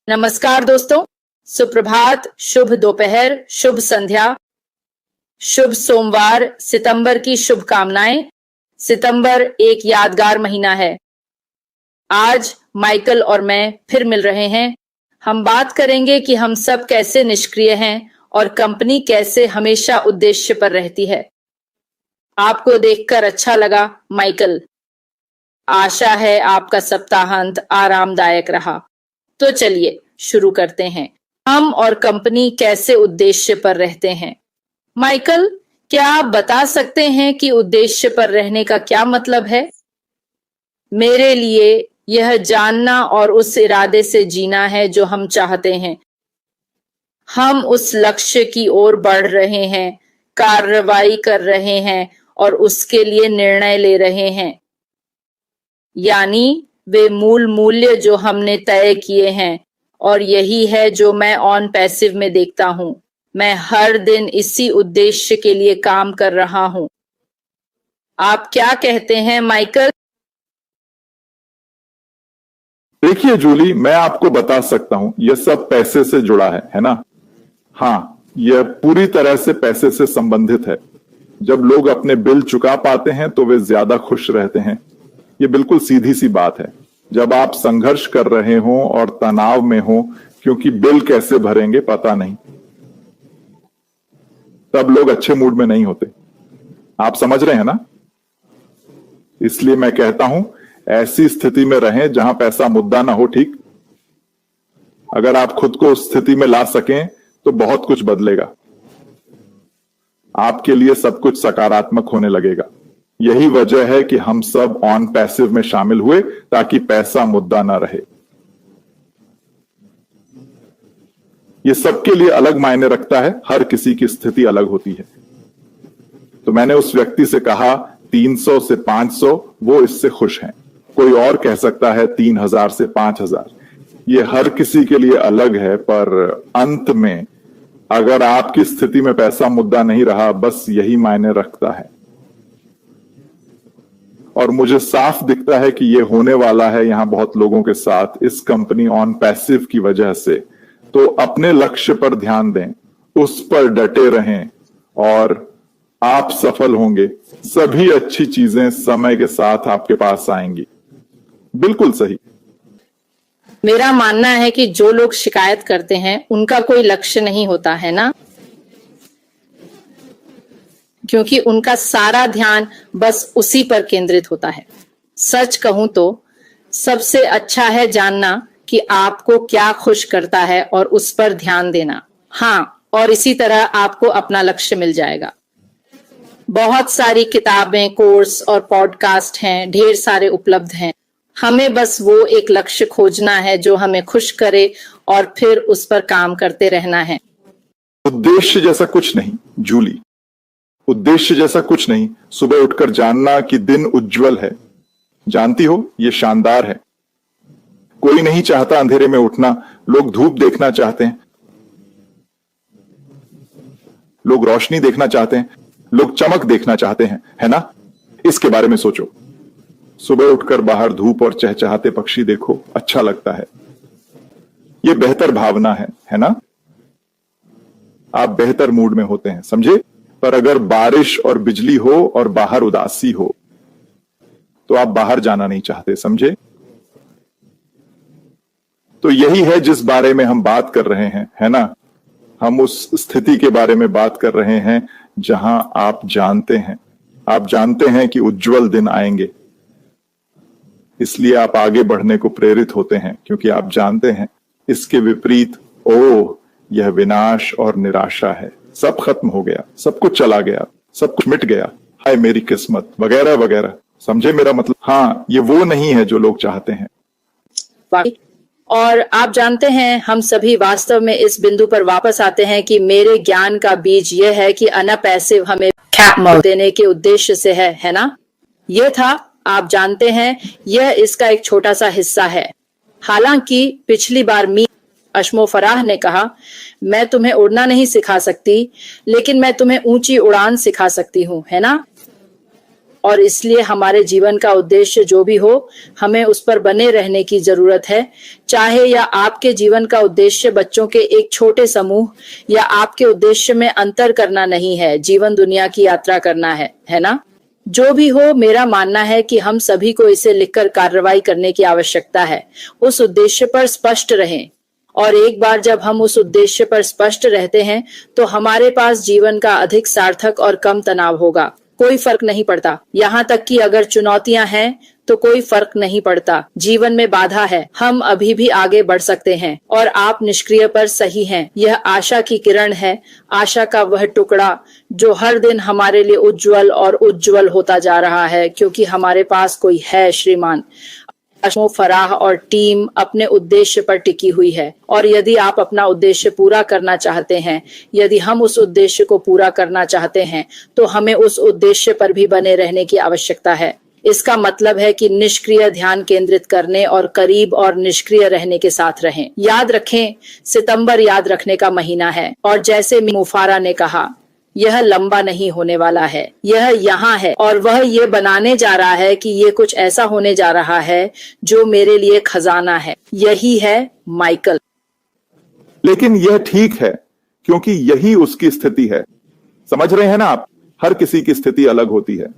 नमस्कार दोस्तों, सुप्रभात, शुभ दोपहर, शुभ संध्या, शुभ सोमवार। सितंबर की शुभकामनाएं। सितंबर एक यादगार महीना है। आज माइकल और मैं फिर मिल रहे हैं। हम बात करेंगे कि हम सब कैसे निष्क्रिय हैं और कंपनी कैसे हमेशा उद्देश्य पर रहती है। आपको देखकर अच्छा लगा, माइकल। आशा है आपका सप्ताहांत आरामदायक रहा। तो चलिए शुरू करते हैं। हम और कंपनी कैसे उद्देश्य पर रहते हैं। माइकल, क्या आप बता सकते हैं कि उद्देश्य पर रहने का क्या मतलब है? मेरे लिए यह जानना और उस इरादे से जीना है जो हम चाहते हैं। हम उस लक्ष्य की ओर बढ़ रहे हैं, कार्रवाई कर रहे हैं और उसके लिए निर्णय ले रहे हैं। यानी वे मूल मूल्य जो हमने तय किए हैं, और यही है जो मैं ऑन पैसिव में देखता हूं। मैं हर दिन इसी उद्देश्य के लिए काम कर रहा हूं। आप क्या कहते हैं, माइकल? देखिए जूली, मैं आपको बता सकता हूं, यह सब पैसे से जुड़ा है ना? हाँ, यह पूरी तरह से पैसे से संबंधित है। जब लोग अपने बिल चुका पाते हैं तो वे ज्यादा खुश रहते हैं। ये बिल्कुल सीधी सी बात है। जब आप संघर्ष कर रहे हो और तनाव में हो क्योंकि बिल कैसे भरेंगे पता नहीं, तब लोग अच्छे मूड में नहीं होते। आप समझ रहे हैं ना? इसलिए मैं कहता हूं, ऐसी स्थिति में रहें जहां पैसा मुद्दा ना हो। ठीक, अगर आप खुद को उस स्थिति में ला सकें तो बहुत कुछ बदलेगा। आपके लिए सब कुछ सकारात्मक होने लगेगा। यही वजह है कि हम सब ऑन पैसिव में शामिल हुए, ताकि पैसा मुद्दा ना रहे। ये सबके लिए अलग मायने रखता है, हर किसी की स्थिति अलग होती है। तो मैंने उस व्यक्ति से कहा 300 से 500, वो इससे खुश हैं। कोई और कह सकता है 3000 से 5000। ये हर किसी के लिए अलग है, पर अंत में अगर आपकी स्थिति में पैसा मुद्दा नहीं रहा, बस यही मायने रखता है। और मुझे साफ दिखता है कि ये होने वाला है यहां बहुत लोगों के साथ, इस कंपनी ऑन पैसिव की वजह से। तो अपने लक्ष्य पर ध्यान दें, उस पर डटे रहें और आप सफल होंगे। सभी अच्छी चीजें समय के साथ आपके पास आएंगी। बिल्कुल सही। मेरा मानना है कि जो लोग शिकायत करते हैं उनका कोई लक्ष्य नहीं होता है ना, क्योंकि उनका सारा ध्यान बस उसी पर केंद्रित होता है। सच कहूं तो सबसे अच्छा है जानना कि आपको क्या खुश करता है और उस पर ध्यान देना। हाँ, और इसी तरह आपको अपना लक्ष्य मिल जाएगा। बहुत सारी किताबें, कोर्स और पॉडकास्ट हैं, ढेर सारे उपलब्ध हैं। हमें बस वो एक लक्ष्य खोजना है जो हमें खुश करे और फिर उस पर काम करते रहना है। उद्देश्य जैसा कुछ नहीं, जूली। उद्देश्य जैसा कुछ नहीं। सुबह उठकर जानना कि दिन उज्जवल है। जानती हो, यह शानदार है। कोई नहीं चाहता अंधेरे में उठना। लोग धूप देखना चाहते हैं, लोग रोशनी देखना चाहते हैं, लोग चमक देखना चाहते हैं, है ना? इसके बारे में सोचो। सुबह उठकर बाहर धूप और चहचहाते पक्षी देखो, अच्छा लगता है। यह बेहतर भावना है ना? आप बेहतर मूड में होते हैं, समझे? पर अगर बारिश और बिजली हो और बाहर उदासी हो तो आप बाहर जाना नहीं चाहते, समझे? तो यही है जिस बारे में हम बात कर रहे हैं, है ना? हम उस स्थिति के बारे में बात कर रहे हैं जहां आप जानते हैं कि उज्जवल दिन आएंगे। इसलिए आप आगे बढ़ने को प्रेरित होते हैं, क्योंकि आप जानते हैं इसके विपरीत, ओह, यह विनाश और निराशा है। सब खत्म हो गया, सब कुछ चला गया, सब कुछ मिट गया, हाय मेरी किस्मत, वगैरह वगैरह। समझे मेरा मतलब? हाँ, ये वो नहीं है जो लोग चाहते हैं। और आप जानते हैं, हम सभी वास्तव में इस बिंदु पर वापस आते हैं कि मेरे ज्ञान का बीज यह है कि अनपैसिव हमें देने के उद्देश्य से है ना? यह था, आप जानते हैं, यह इसका एक छोटा सा हिस्सा है। हालांकि पिछली बार अशमो फराह ने कहा, मैं तुम्हें उड़ना नहीं सिखा सकती, लेकिन मैं तुम्हें ऊंची उड़ान सिखा सकती हूँ, है ना? और इसलिए हमारे जीवन का उद्देश्य जो भी हो, हमें उस पर बने रहने की जरूरत है। चाहे या आपके जीवन का उद्देश्य बच्चों के एक छोटे समूह या आपके उद्देश्य में अंतर करना नहीं है, जीवन दुनिया की यात्रा करना है ना? जो भी हो, मेरा मानना है कि हम सभी को इसे लिखकर कार्रवाई करने की आवश्यकता है। उस उद्देश्य पर स्पष्ट रहें, और एक बार जब हम उस उद्देश्य पर स्पष्ट रहते हैं तो हमारे पास जीवन का अधिक सार्थक और कम तनाव होगा। कोई फर्क नहीं पड़ता, यहाँ तक कि अगर चुनौतियां हैं तो कोई फर्क नहीं पड़ता। जीवन में बाधा है, हम अभी भी आगे बढ़ सकते हैं, और आप निष्क्रिय पर सही हैं। यह आशा की किरण है, आशा का वह टुकड़ा जो हर दिन हमारे लिए उज्जवल और उज्जवल होता जा रहा है, क्योंकि हमारे पास कोई है। श्रीमान फराह और टीम अपने उद्देश्य पर टिकी हुई है, और यदि आप अपना उद्देश्य पूरा करना चाहते हैं, यदि हम उस उद्देश्य को पूरा करना चाहते हैं, तो हमें उस उद्देश्य पर भी बने रहने की आवश्यकता है। इसका मतलब है कि निष्क्रिय ध्यान केंद्रित करने और करीब और निष्क्रिय रहने के साथ रहें। याद रखें, सितंबर याद रखने का महीना है, और जैसे मुफारा ने कहा, यह लंबा नहीं होने वाला है, यह यहाँ है, और वह ये बनाने जा रहा है कि ये कुछ ऐसा होने जा रहा है जो मेरे लिए खजाना है। यही है माइकल। लेकिन यह ठीक है, क्योंकि यही उसकी स्थिति है। समझ रहे हैं ना आप? हर किसी की स्थिति अलग होती है,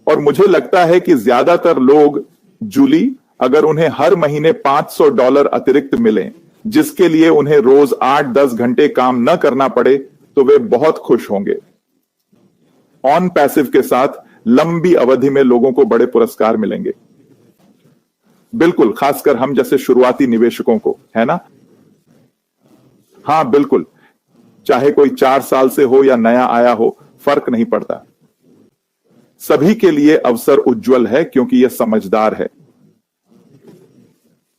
और मुझे लगता है कि ज्यादातर लोग, जूली, अगर उन्हें हर महीने $500 अतिरिक्त मिले, जिसके लिए उन्हें रोज 8-10 घंटे काम न करना पड़े, तो वे बहुत खुश होंगे। ऑन पैसिव के साथ लंबी अवधि में लोगों को बड़े पुरस्कार मिलेंगे। बिल्कुल, खासकर हम जैसे शुरुआती निवेशकों को, है ना? हाँ बिल्कुल, चाहे कोई 4 साल से हो या नया आया हो, फर्क नहीं पड़ता। सभी के लिए अवसर उज्जवल है, क्योंकि यह समझदार है।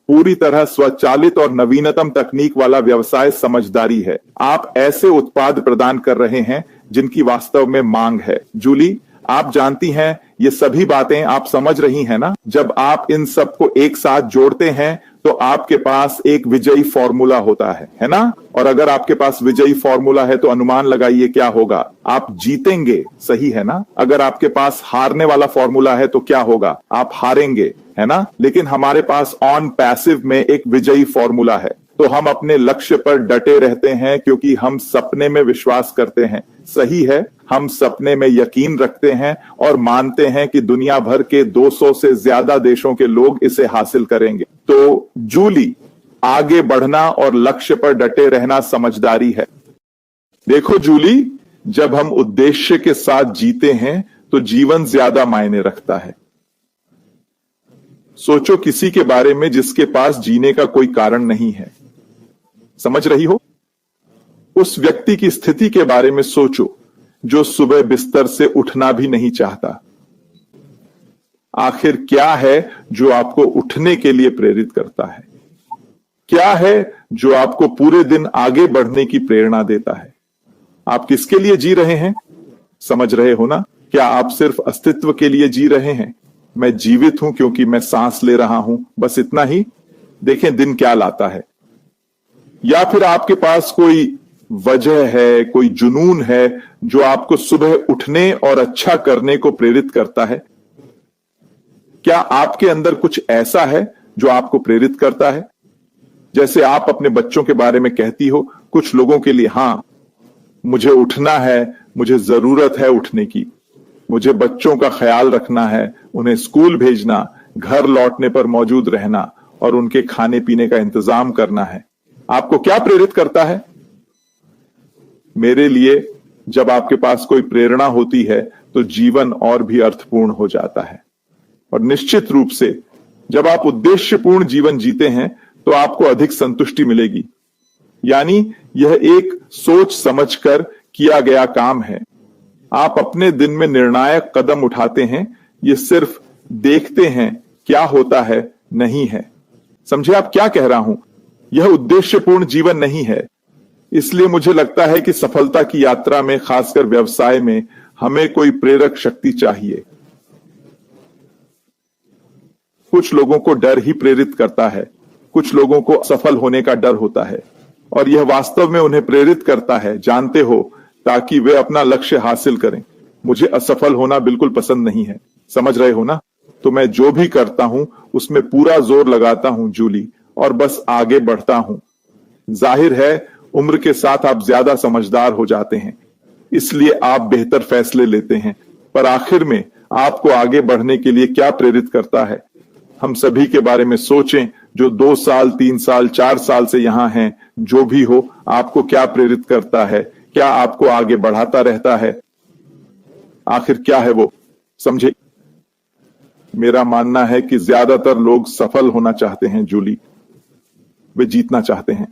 पूरी तरह स्वचालित और नवीनतम तकनीक वाला व्यवसाय समझदारी है। आप ऐसे उत्पाद प्रदान कर रहे हैं जिनकी वास्तव में मांग है। जूली, आप जानती हैं, ये सभी बातें आप समझ रही हैं ना? जब आप इन सबको एक साथ जोड़ते हैं तो आपके पास एक विजयी फॉर्मूला होता है ना? और अगर आपके पास विजयी फॉर्मूला है तो अनुमान लगाइए क्या होगा? आप जीतेंगे, सही है ना? अगर आपके पास हारने वाला फॉर्मूला है तो क्या होगा? आप हारेंगे, है ना? लेकिन हमारे पास ऑन पैसिव में एक विजयी फॉर्मूला है, तो हम अपने लक्ष्य पर डटे रहते हैं, क्योंकि हम सपने में विश्वास करते हैं। सही है, हम सपने में यकीन रखते हैं और मानते हैं कि दुनिया भर के 200 से ज्यादा देशों के लोग इसे हासिल करेंगे। तो जूली, आगे बढ़ना और लक्ष्य पर डटे रहना समझदारी है। देखो जूली, जब हम उद्देश्य के साथ जीते हैं तो जीवन ज्यादा मायने रखता है। सोचो किसी के बारे में जिसके पास जीने का कोई कारण नहीं है। समझ रही हो? उस व्यक्ति की स्थिति के बारे में सोचो जो सुबह बिस्तर से उठना भी नहीं चाहता। आखिर क्या है जो आपको उठने के लिए प्रेरित करता है? क्या है जो आपको पूरे दिन आगे बढ़ने की प्रेरणा देता है? आप किसके लिए जी रहे हैं? समझ रहे हो ना? क्या आप सिर्फ अस्तित्व के लिए जी रहे हैं? मैं जीवित हूं क्योंकि मैं सांस ले रहा हूं, बस इतना ही? देखें दिन क्या लाता है। या फिर आपके पास कोई वजह है, कोई जुनून है जो आपको सुबह उठने और अच्छा करने को प्रेरित करता है? क्या आपके अंदर कुछ ऐसा है जो आपको प्रेरित करता है? जैसे आप अपने बच्चों के बारे में कहती हो, कुछ लोगों के लिए हां, मुझे उठना है, मुझे जरूरत है उठने की, मुझे बच्चों का ख्याल रखना है, उन्हें स्कूल भेजना, घर लौटने पर मौजूद रहना और उनके खाने पीने का इंतजाम करना है। आपको क्या प्रेरित करता है? मेरे लिए जब आपके पास कोई प्रेरणा होती है तो जीवन और भी अर्थपूर्ण हो जाता है। और निश्चित रूप से जब आप उद्देश्यपूर्ण जीवन जीते हैं तो आपको अधिक संतुष्टि मिलेगी। यानी यह एक सोच समझकर किया गया काम है। आप अपने दिन में निर्णायक कदम उठाते हैं, ये सिर्फ देखते हैं क्या होता है, नहीं है। समझे आप क्या कह रहा हूं? यह उद्देश्यपूर्ण जीवन नहीं है। इसलिए मुझे लगता है कि सफलता की यात्रा में, खासकर व्यवसाय में, हमें कोई प्रेरक शक्ति चाहिए। कुछ लोगों को डर ही प्रेरित करता है, कुछ लोगों को सफल होने का डर होता है, और यह वास्तव में उन्हें प्रेरित करता है, जानते हो, ताकि वे अपना लक्ष्य हासिल करें। मुझे असफल होना बिल्कुल पसंद नहीं है, समझ रहे हो ना? तो मैं जो भी करता हूं उसमें पूरा जोर लगाता हूं जूली, और बस आगे बढ़ता हूं। जाहिर है उम्र के साथ आप ज्यादा समझदार हो जाते हैं, इसलिए आप बेहतर फैसले लेते हैं। पर आखिर में आपको आगे बढ़ने के लिए क्या प्रेरित करता है? हम सभी के बारे में सोचें जो 2 साल, 3 साल, 4 साल से यहां हैं। जो भी हो, आपको क्या प्रेरित करता है? क्या आपको आगे बढ़ाता रहता है? आखिर क्या है वो, समझे? मेरा मानना है कि ज्यादातर लोग सफल होना चाहते हैं जूली, वे जीतना चाहते हैं,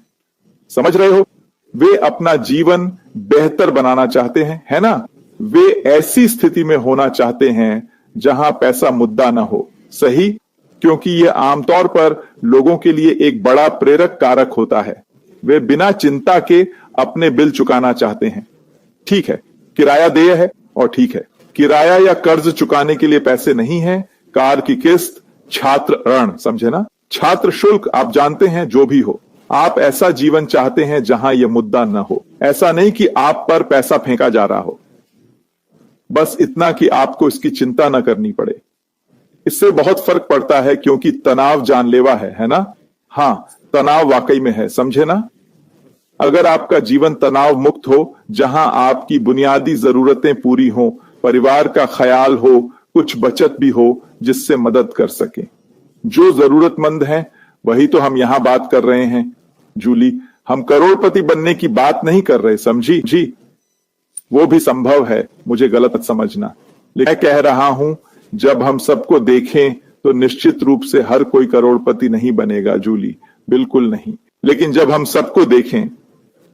समझ रहे हो? वे अपना जीवन बेहतर बनाना चाहते हैं, है ना? वे ऐसी स्थिति में होना चाहते हैं जहां पैसा मुद्दा ना हो, सही? क्योंकि यह आमतौर पर लोगों के लिए एक बड़ा प्रेरक कारक होता है। वे बिना चिंता के अपने बिल चुकाना चाहते हैं। ठीक है, किराया देय है, और ठीक है, किराया या कर्ज चुकाने के लिए पैसे नहीं है, कार की किस्त, छात्र ऋण, समझे ना? छात्र शुल्क, आप जानते हैं, जो भी हो। आप ऐसा जीवन चाहते हैं जहां यह मुद्दा न हो। ऐसा नहीं कि आप पर पैसा फेंका जा रहा हो, बस इतना कि आपको इसकी चिंता न करनी पड़े। इससे बहुत फर्क पड़ता है, क्योंकि तनाव जानलेवा है ना? हां, तनाव वाकई में है, समझे ना? अगर आपका जीवन तनाव मुक्त हो, जहां आपकी बुनियादी जरूरतें पूरी हो, परिवार का ख्याल हो, कुछ बचत भी हो जिससे मदद कर सके, जो जरूरतमंद हैं, वही तो हम यहां बात कर रहे हैं जूली। हम करोड़पति बनने की बात नहीं कर रहे, समझी जी? वो भी संभव है, मुझे गलत मत समझना। लेकिन मैं कह रहा हूं, जब हम सबको देखें तो निश्चित रूप से हर कोई करोड़पति नहीं बनेगा जूली, बिल्कुल नहीं। लेकिन जब हम सबको देखें,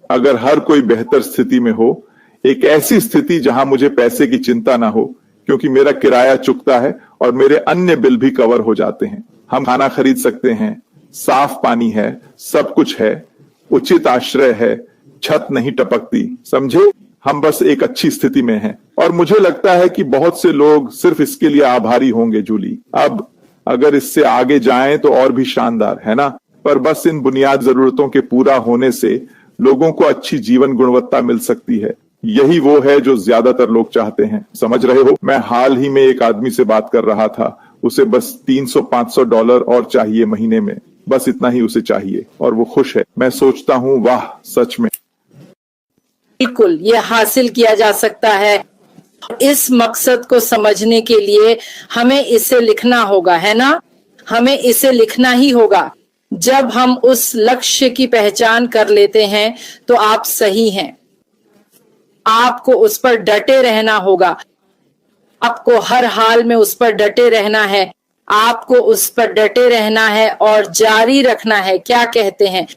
अगर हर कोई बेहतर स्थिति में हो, एक ऐसी स्थिति जहां मुझे पैसे की चिंता ना हो, क्योंकि मेरा किराया चुकता है और मेरे अन्य बिल भी कवर हो जाते हैं, हम खाना खरीद सकते हैं, साफ पानी है, सब कुछ है, उचित आश्रय है, छत नहीं टपकती, समझे? हम बस एक अच्छी स्थिति में हैं, और मुझे लगता है कि बहुत से लोग सिर्फ इसके लिए आभारी होंगे जूली। अब अगर इससे आगे जाएं तो और भी शानदार, है ना? पर बस इन बुनियादी जरूरतों के पूरा होने से लोगों को अच्छी जीवन गुणवत्ता मिल सकती है। यही वो है जो ज्यादातर लोग चाहते हैं, समझ रहे हो? मैं हाल ही में एक आदमी से बात कर रहा था, उसे बस $300-500 और चाहिए महीने में, बस इतना ही उसे चाहिए, और वो खुश है। मैं सोचता हूँ, वाह, सच में। बिल्कुल, ये हासिल किया जा सकता है। इस मकसद को समझने के लिए हमें इसे लिखना होगा, है ना? हमें इसे लिखना ही होगा। जब हम उस लक्ष्य की पहचान कर लेते हैं तो आप सही हैं। आपको उस पर डटे रहना होगा, आपको हर हाल में उस पर डटे रहना है, आपको उस पर डटे रहना है और जारी रखना है। क्या कहते हैं?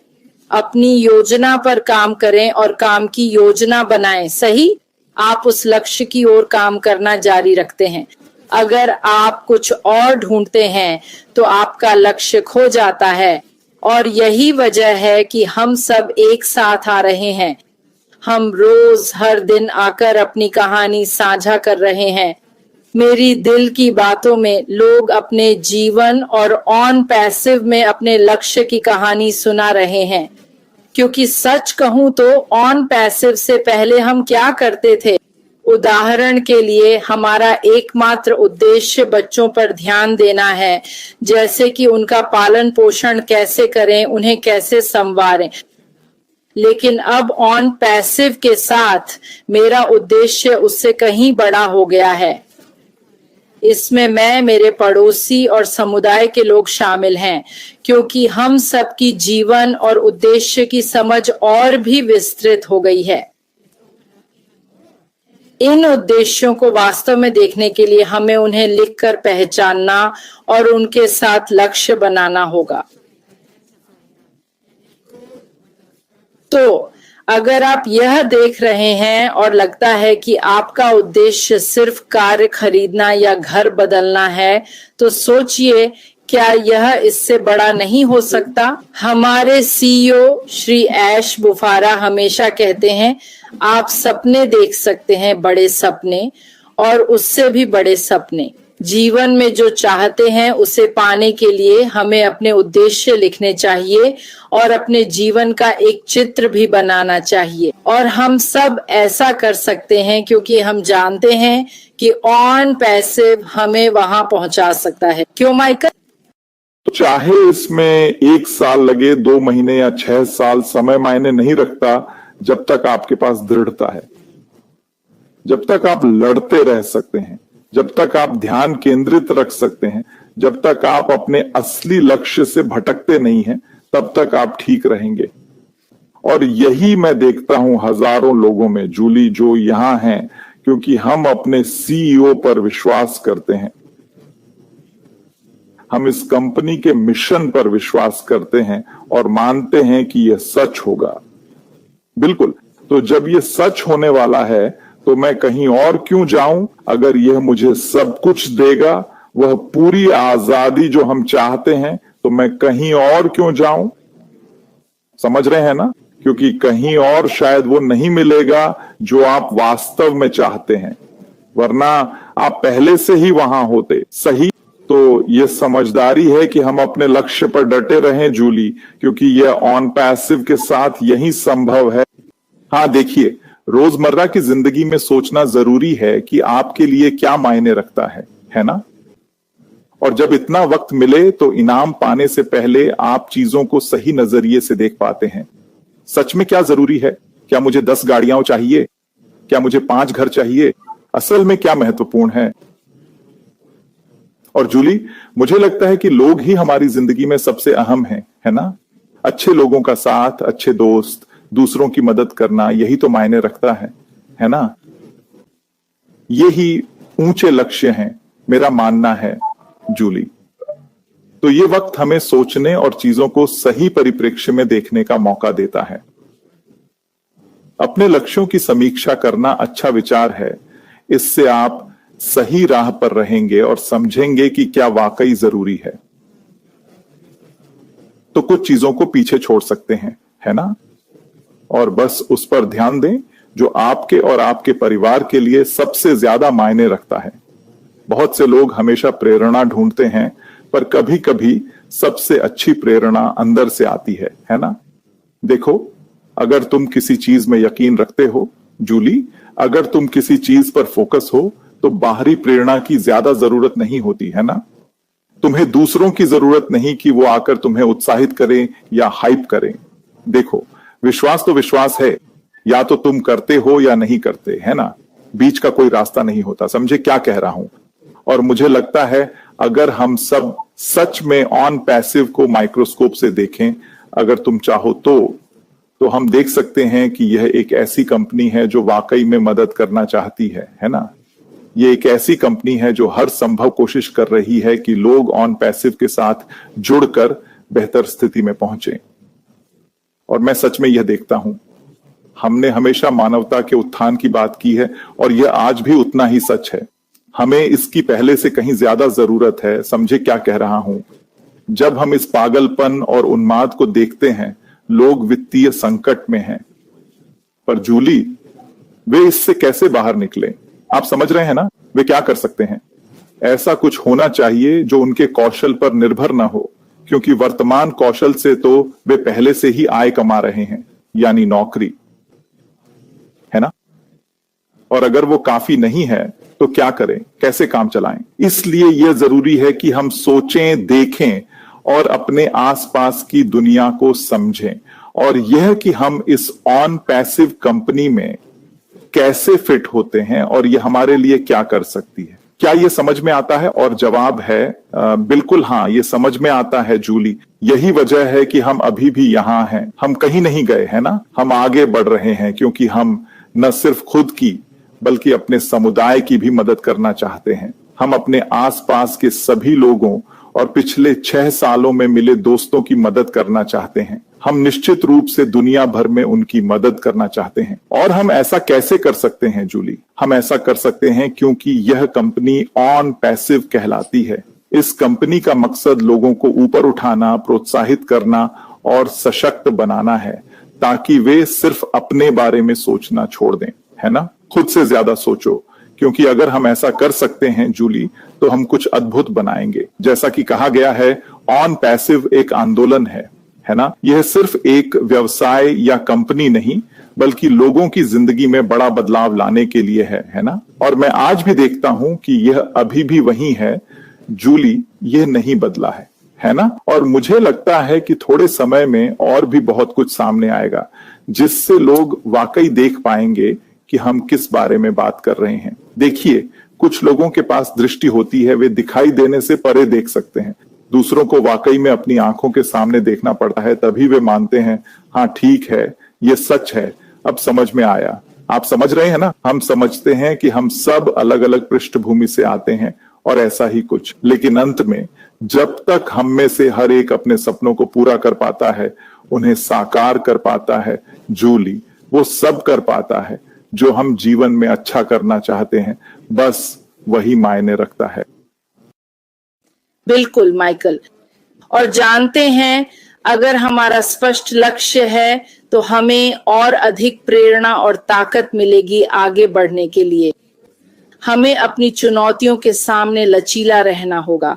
अपनी योजना पर काम करें और काम की योजना बनाएं, सही? आप उस लक्ष्य की ओर काम करना जारी रखते हैं। अगर आप कुछ और ढूंढते हैं तो आपका लक्ष्य खो जाता है, और यही वजह है कि हम सब एक साथ आ रहे हैं। हम रोज हर दिन आकर अपनी कहानी साझा कर रहे हैं। मेरी दिल की बातों में लोग अपने जीवन और ऑन पैसिव में अपने लक्ष्य की कहानी सुना रहे हैं। क्योंकि सच कहूं तो ऑन पैसिव से पहले हम क्या करते थे? उदाहरण के लिए, हमारा एकमात्र उद्देश्य बच्चों पर ध्यान देना है, जैसे कि उनका पालन पोषण कैसे करें, उन्हें कैसे संवारें। लेकिन अब ऑन पैसिव के साथ मेरा उद्देश्य उससे कहीं बड़ा हो गया है। इसमें मैं, मेरे पड़ोसी और समुदाय के लोग शामिल हैं, क्योंकि हम सबकी जीवन और उद्देश्य की समझ और भी विस्तृत हो गई है। इन उद्देश्यों को वास्तव में देखने के लिए हमें उन्हें लिखकर पहचानना और उनके साथ लक्ष्य बनाना होगा। तो अगर आप यह देख रहे हैं और लगता है कि आपका उद्देश्य सिर्फ कार खरीदना या घर बदलना है, तो सोचिए, क्या यह इससे बड़ा नहीं हो सकता? हमारे सीईओ श्री ऐश बुफारा हमेशा कहते हैं, आप सपने देख सकते हैं, बड़े सपने, और उससे भी बड़े सपने। जीवन में जो चाहते हैं उसे पाने के लिए हमें अपने उद्देश्य लिखने चाहिए और अपने जीवन का एक चित्र भी बनाना चाहिए। और हम सब ऐसा कर सकते हैं क्योंकि हम जानते हैं कि ऑन पैसिव हमें वहां पहुंचा सकता है। क्यों माइकल? तो चाहे इसमें 1 साल लगे, 2 महीने या 6 साल, समय मायने नहीं रखता जब तक आपके पास दृढ़ता है, जब तक आप लड़ते रह सकते हैं, जब तक आप ध्यान केंद्रित रख सकते हैं, जब तक आप अपने असली लक्ष्य से भटकते नहीं हैं, तब तक आप ठीक रहेंगे। और यही मैं देखता हूं हजारों लोगों में, जूली, जो यहां हैं, क्योंकि हम अपने सीईओ पर विश्वास करते हैं, हम इस कंपनी के मिशन पर विश्वास करते हैं और मानते हैं कि यह सच होगा। बिल्कुल। तो जब यह सच होने वाला है तो मैं कहीं और क्यों जाऊं? अगर यह मुझे सब कुछ देगा, वह पूरी आजादी जो हम चाहते हैं, तो मैं कहीं और क्यों जाऊं? समझ रहे हैं ना? क्योंकि कहीं और शायद वो नहीं मिलेगा जो आप वास्तव में चाहते हैं, वरना आप पहले से ही वहां होते। सही? तो यह समझदारी है कि हम अपने लक्ष्य पर डटे रहें, जूली, क्योंकि यह ऑन पैसिव के साथ यही संभव है। हाँ, देखिए, रोजमर्रा की जिंदगी में सोचना जरूरी है कि आपके लिए क्या मायने रखता है ना? और जब इतना वक्त मिले तो इनाम पाने से पहले आप चीजों को सही नजरिए से देख पाते हैं। सच में क्या जरूरी है? क्या मुझे 10 गाड़ियां चाहिए? क्या मुझे 5 घर चाहिए? असल में क्या महत्वपूर्ण है? और जूली, मुझे लगता है कि लोग ही हमारी जिंदगी में सबसे अहम हैं, है ना? अच्छे लोगों का साथ, अच्छे दोस्त, दूसरों की मदद करना, यही तो मायने रखता है ना? यही ऊंचे लक्ष्य हैं, मेरा मानना है, जूली। तो ये वक्त हमें सोचने और चीजों को सही परिप्रेक्ष्य में देखने का मौका देता है। अपने लक्ष्यों की समीक्षा करना अच्छा विचार है। इससे आप सही राह पर रहेंगे और समझेंगे कि क्या वाकई जरूरी है। तो कुछ चीजों को पीछे छोड़ सकते हैं, है ना? और बस उस पर ध्यान दें जो आपके और आपके परिवार के लिए सबसे ज्यादा मायने रखता है। बहुत से लोग हमेशा प्रेरणा ढूंढते हैं, पर कभी कभी सबसे अच्छी प्रेरणा अंदर से आती है ना? देखो, अगर तुम किसी चीज में यकीन रखते हो, जूली, अगर तुम किसी चीज पर फोकस हो, तो बाहरी प्रेरणा की ज्यादा जरूरत नहीं होती, है ना? तुम्हें दूसरों की जरूरत नहीं कि वो आकर तुम्हें उत्साहित करें या हाइप करें। देखो, विश्वास तो विश्वास है, या तो तुम करते हो या नहीं करते, है ना? बीच का कोई रास्ता नहीं होता। समझे क्या कह रहा हूं? और मुझे लगता है अगर हम सब सच में ऑन पैसिव को माइक्रोस्कोप से देखें, अगर तुम चाहो तो हम देख सकते हैं कि यह एक ऐसी कंपनी है जो वाकई में मदद करना चाहती है ना? ये एक ऐसी कंपनी है जो हर संभव कोशिश कर रही है कि लोग ऑन पैसिव के साथ जुड़कर बेहतर स्थिति में पहुंचे। और मैं सच में यह देखता हूं, हमने हमेशा मानवता के उत्थान की बात की है और यह आज भी उतना ही सच है। हमें इसकी पहले से कहीं ज्यादा जरूरत है। समझे क्या कह रहा हूं? जब हम इस पागलपन और उन्माद को देखते हैं, लोग वित्तीय संकट में हैं, पर जूली, वे इससे कैसे बाहर निकले? आप समझ रहे हैं ना? वे क्या कर सकते हैं? ऐसा कुछ होना चाहिए जो उनके कौशल पर निर्भर ना हो, क्योंकि वर्तमान कौशल से तो वे पहले से ही आय कमा रहे हैं, यानी नौकरी, है ना? और अगर वो काफी नहीं है तो क्या करें? कैसे काम चलाएं? इसलिए यह जरूरी है कि हम सोचें, देखें और अपने आसपास की दुनिया को समझें, और यह कि हम इस ऑन पैसिव कंपनी में कैसे फिट होते हैं और यह हमारे लिए क्या कर सकती है। क्या यह समझ में आता है? और जवाब है बिल्कुल हाँ, यह समझ में आता है, जूली। यही वजह है कि हम अभी भी यहां हैं। हम कहीं नहीं गए, है ना? हम आगे बढ़ रहे हैं क्योंकि हम न सिर्फ खुद की बल्कि अपने समुदाय की भी मदद करना चाहते हैं। हम अपने आसपास के सभी लोगों और पिछले 6 सालों में मिले दोस्तों की मदद करना चाहते हैं। हम निश्चित रूप से दुनिया भर में उनकी मदद करना चाहते हैं। और हम ऐसा कैसे कर सकते हैं, जूली? हम ऐसा कर सकते हैं क्योंकि यह कंपनी ऑन पैसिव कहलाती है। इस कंपनी का मकसद लोगों को ऊपर उठाना, प्रोत्साहित करना और सशक्त बनाना है, ताकि वे सिर्फ अपने बारे में सोचना छोड़ दें, है ना? खुद से ज्यादा सोचो, क्योंकि अगर हम ऐसा कर सकते हैं जूली, तो हम कुछ अद्भुत बनाएंगे। जैसा कि कहा गया है, ऑन पैसिव एक आंदोलन है ना। यह सिर्फ एक व्यवसाय या कंपनी नहीं, बल्कि लोगों की जिंदगी में बड़ा बदलाव लाने के लिए है ना। और मैं आज भी देखता हूं कि यह अभी भी वही है जूली, यह नहीं बदला है ना। और मुझे लगता है कि थोड़े समय में और भी बहुत कुछ सामने आएगा, जिससे लोग वाकई देख पाएंगे कि हम किस बारे में बात कर रहे हैं। देखिए, कुछ लोगों के पास दृष्टि होती है, वे दिखाई देने से परे देख सकते हैं। दूसरों को वाकई में अपनी आंखों के सामने देखना पड़ता है, तभी वे मानते हैं, हाँ ठीक है, ये सच है, अब समझ में आया। आप समझ रहे हैं ना। हम समझते हैं कि हम सब अलग अलग पृष्ठभूमि से आते हैं और ऐसा ही कुछ, लेकिन अंत में जब तक हम में से हर एक अपने सपनों को पूरा कर पाता है, उन्हें साकार कर पाता है जूली, वो सब कर पाता है जो हम जीवन में अच्छा करना चाहते हैं, बस वही मायने रखता है। बिल्कुल माइकल। और जानते हैं, अगर हमारा स्पष्ट लक्ष्य है तो हमें और अधिक प्रेरणा और ताकत मिलेगी आगे बढ़ने के लिए। हमें अपनी चुनौतियों के सामने लचीला रहना होगा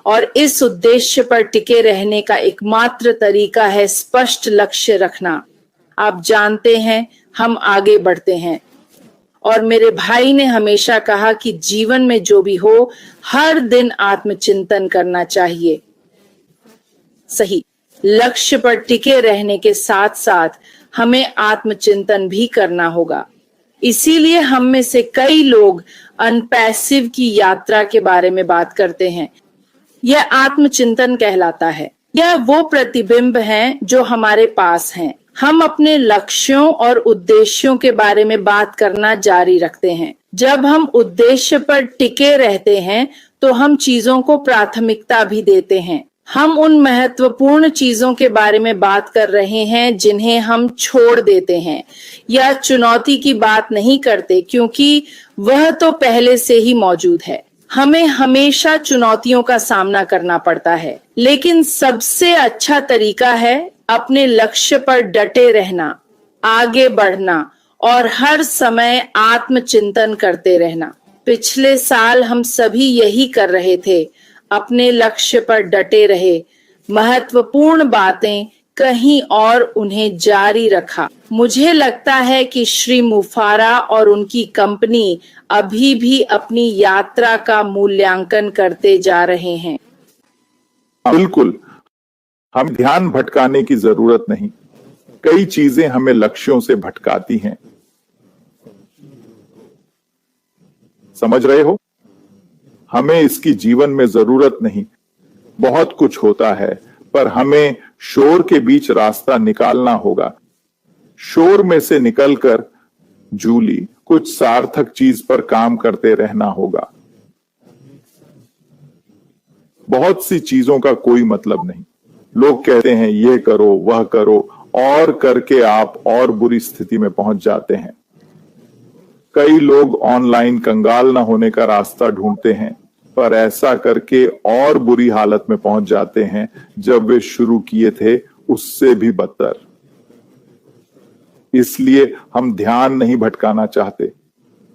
और इस उद्देश्य पर टिके रहने का एकमात्र तरीका है स्पष्ट लक्ष्य रखना। आप जानते हैं, हम आगे बढ़ते हैं। और मेरे भाई ने हमेशा कहा कि जीवन में जो भी हो, हर दिन आत्मचिंतन करना चाहिए। सही, लक्ष्य पर टिके रहने के साथ साथ हमें आत्मचिंतन भी करना होगा। इसीलिए हम में से कई लोग अनपैसिव की यात्रा के बारे में बात करते हैं। यह आत्मचिंतन कहलाता है। यह वो प्रतिबिंब हैं जो हमारे पास हैं। हम अपने लक्ष्यों और उद्देश्यों के बारे में बात करना जारी रखते हैं। जब हम उद्देश्य पर टिके रहते हैं तो हम चीजों को प्राथमिकता भी देते हैं। हम उन महत्वपूर्ण चीजों के बारे में बात कर रहे हैं जिन्हें हम छोड़ देते हैं या चुनौती की बात नहीं करते, क्योंकि वह तो पहले से ही मौजूद है। हमें हमेशा चुनौतियों का सामना करना पड़ता है, लेकिन सबसे अच्छा तरीका है अपने लक्ष्य पर डटे रहना, आगे बढ़ना और हर समय आत्मचिंतन करते रहना। पिछले साल हम सभी यही कर रहे थे, अपने लक्ष्य पर डटे रहे, महत्वपूर्ण बातें कहीं और उन्हें जारी रखा। मुझे लगता है कि श्री मुफारा और उनकी कंपनी अभी भी अपनी यात्रा का मूल्यांकन करते जा रहे हैं। बिल्कुल, हम ध्यान भटकाने की जरूरत नहीं। कई चीजें हमें लक्ष्यों से भटकाती हैं, समझ रहे हो। हमें इसकी जीवन में जरूरत नहीं। बहुत कुछ होता है, पर हमें शोर के बीच रास्ता निकालना होगा। शोर में से निकलकर जूली कुछ सार्थक चीज पर काम करते रहना होगा। बहुत सी चीजों का कोई मतलब नहीं। लोग कहते हैं ये करो वह करो, और करके आप और बुरी स्थिति में पहुंच जाते हैं। कई लोग ऑनलाइन कंगाल न होने का रास्ता ढूंढते हैं, पर ऐसा करके और बुरी हालत में पहुंच जाते हैं जब वे शुरू किए थे उससे भी बदतर। इसलिए हम ध्यान नहीं भटकाना चाहते।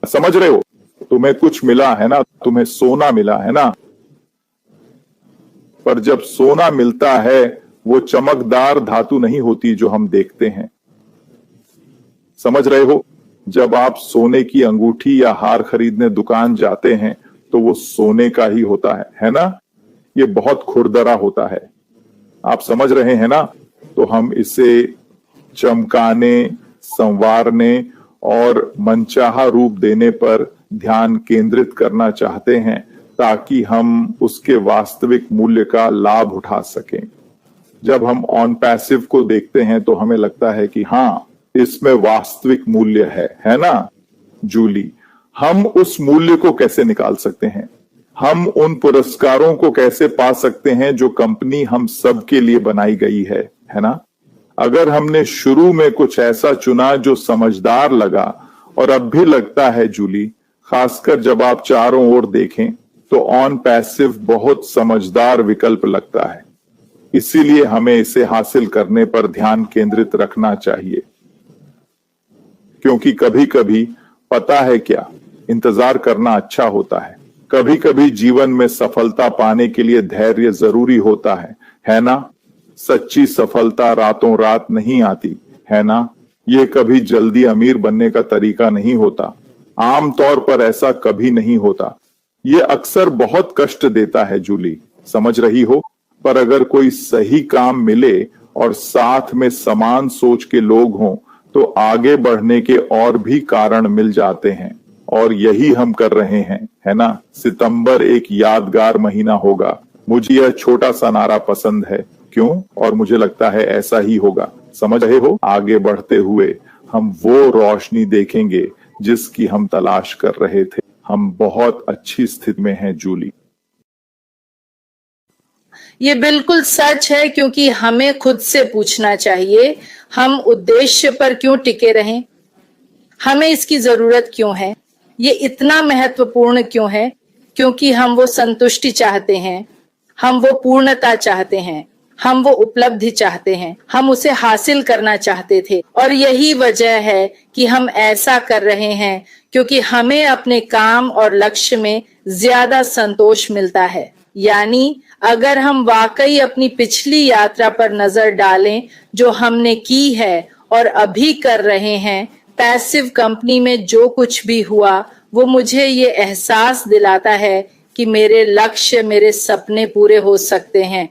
समझ रहे हो। तुम्हें कुछ मिला है ना, तुम्हें सोना मिला है ना, पर जब सोना मिलता है वो चमकदार धातु नहीं होती जो हम देखते हैं। समझ रहे हो। जब आप सोने की अंगूठी या हार खरीदने दुकान जाते हैं तो वो सोने का ही होता है ना। ये बहुत खुरदरा होता है। आप समझ रहे हैं ना। तो हम इसे चमकाने, संवारने और मनचाहा रूप देने पर ध्यान केंद्रित करना चाहते हैं, ताकि हम उसके वास्तविक मूल्य का लाभ उठा सकें। जब हम ऑन पैसिव को देखते हैं तो हमें लगता है कि हाँ, इसमें वास्तविक मूल्य है ना जूली। हम उस मूल्य को कैसे निकाल सकते हैं? हम उन पुरस्कारों को कैसे पा सकते हैं जो कंपनी हम सब के लिए बनाई गई है ना। अगर हमने शुरू में कुछ ऐसा चुना जो समझदार लगा, और अब भी लगता है जूली, खासकर जब आप चारों ओर देखें, तो ऑन पैसिव बहुत समझदार विकल्प लगता है। इसीलिए हमें इसे हासिल करने पर ध्यान केंद्रित रखना चाहिए, क्योंकि कभी कभी पता है क्या, इंतजार करना अच्छा होता है। कभी कभी जीवन में सफलता पाने के लिए धैर्य जरूरी होता है ना? सच्ची सफलता रातों रात नहीं आती, है ना? ये कभी जल्दी अमीर बनने का तरीका नहीं होता। आमतौर पर ऐसा कभी नहीं होता। ये अक्सर बहुत कष्ट देता है जूली, समझ रही हो? पर अगर कोई सही काम मिले और साथ में समान सोच के लोग हों तो आगे बढ़ने के और भी कारण मिल जाते हैं। और यही हम कर रहे हैं, है ना? सितंबर एक यादगार महीना होगा। मुझे यह छोटा सा नारा पसंद है। क्यों? और मुझे लगता है ऐसा ही होगा। समझ रहे हो? आगे बढ़ते हुए हम वो रोशनी देखेंगे जिसकी हम तलाश कर रहे थे। हम बहुत अच्छी स्थिति में हैं जूली। ये बिल्कुल सच है, क्योंकि हमें खुद से पूछना चाहिए, हम उद्देश्य पर क्यों टिके रहें? हमें इसकी जरूरत क्यों है? ये इतना महत्वपूर्ण क्यों है? क्योंकि हम वो संतुष्टि चाहते हैं, हम वो पूर्णता चाहते हैं, हम वो उपलब्धि चाहते हैं, हम उसे हासिल करना चाहते थे। और यही वजह है कि हम ऐसा कर रहे हैं, क्योंकि हमें अपने काम और लक्ष्य में ज्यादा संतोष मिलता है। यानी अगर हम वाकई अपनी पिछली यात्रा पर नजर डालें जो हमने की है और अभी कर रहे हैं, पैसिव कंपनी में जो कुछ भी हुआ वो मुझे ये एहसास दिलाता है कि मेरे लक्ष्य, मेरे सपने पूरे हो सकते हैं।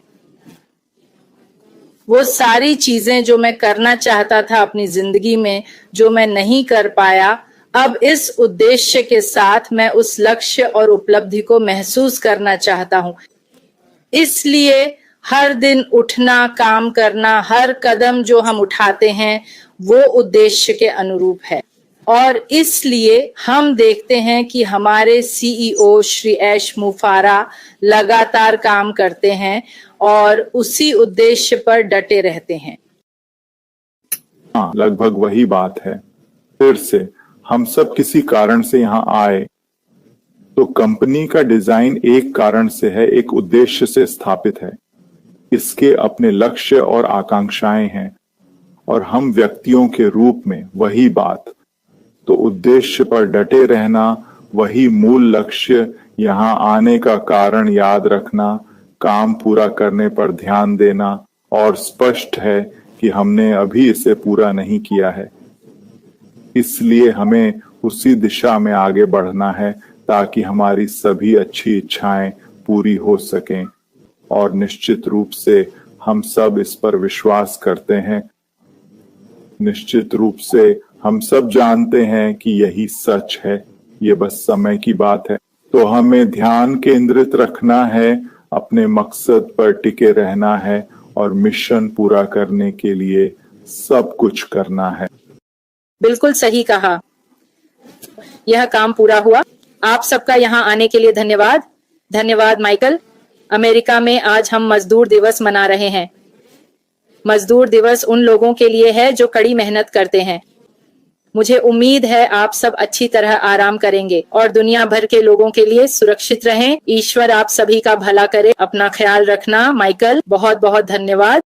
वो सारी चीजें जो मैं करना चाहता था अपनी जिंदगी में, जो मैं नहीं कर पाया, अब इस उद्देश्य के साथ मैं उस लक्ष्य और उपलब्धि को महसूस करना चाहता हूँ। इसलिए हर दिन उठना, काम करना, हर कदम जो हम उठाते हैं वो उद्देश्य के अनुरूप है। और इसलिए हम देखते हैं कि हमारे सीईओ श्री ऐश मुफारा लगातार काम करते हैं और उसी उद्देश्य पर डटे रहते हैं। हाँ, लगभग वही बात है। फिर से हम सब किसी कारण से यहाँ आए, तो कंपनी का डिजाइन एक कारण से है, एक उद्देश्य से स्थापित है। इसके अपने लक्ष्य और आकांक्षाएं हैं और हम व्यक्तियों के रूप में वही बात। तो उद्देश्य पर डटे रहना, वही मूल लक्ष्य, यहाँ आने का कारण याद रखना, काम पूरा करने पर ध्यान देना, और स्पष्ट है कि हमने अभी इसे पूरा नहीं किया है। इसलिए हमें उसी दिशा में आगे बढ़ना है ताकि हमारी सभी अच्छी इच्छाएं पूरी हो सकें। और निश्चित रूप से हम सब इस पर विश्वास करते हैं। निश्चित रूप से हम सब जानते हैं कि यही सच है। ये बस समय की बात है। तो हमें ध्यान केंद्रित रखना है, अपने मकसद पर टिके रहना है और मिशन पूरा करने के लिए सब कुछ करना है। बिल्कुल सही कहा। यह काम पूरा हुआ। आप सबका यहाँ आने के लिए धन्यवाद। धन्यवाद माइकल। अमेरिका में आज हम मजदूर दिवस मना रहे हैं। मजदूर दिवस उन लोगों के लिए है जो कड़ी मेहनत करते हैं। मुझे उम्मीद है आप सब अच्छी तरह आराम करेंगे और दुनिया भर के लोगों के लिए सुरक्षित रहें। ईश्वर आप सभी का भला करे। अपना ख्याल रखना। माइकल, बहुत बहुत धन्यवाद।